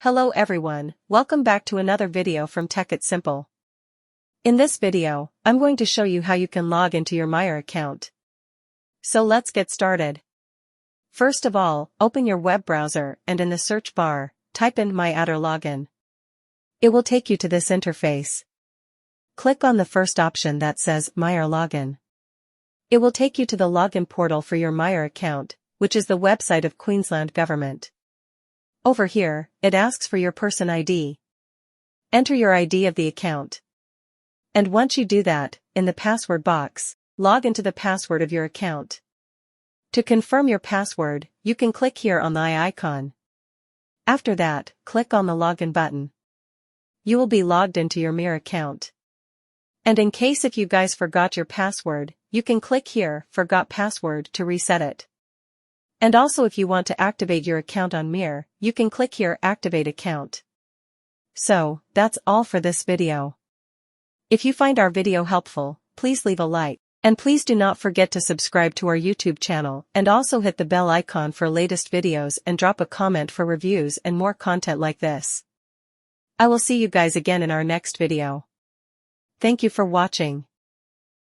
Hello everyone, welcome back to another video from Tech It Simple. In this video, I'm going to show you how you can log into your MyHR account. So let's get started. First of all, open your web browser and in the search bar, type in MyHR login. It will take you to this interface. Click on the first option that says MyHR login. It will take you to the login portal for your MyHR account, which is the website of Queensland Government. Over here, it asks for your person ID. Enter your ID of the account. And once you do that, in the password box, log into the password of your account. To confirm your password, you can click here on the eye icon. After that, click on the login button. You will be logged into your MyHR account. And in case if you guys forgot your password, you can click here, Forgot Password, to reset it. And also if you want to activate your account on MyHR, you can click here Activate Account. So, that's all for this video. If you find our video helpful, please leave a like, and please do not forget to subscribe to our YouTube channel and also hit the bell icon for latest videos and drop a comment for reviews and more content like this. I will see you guys again in our next video. Thank you for watching.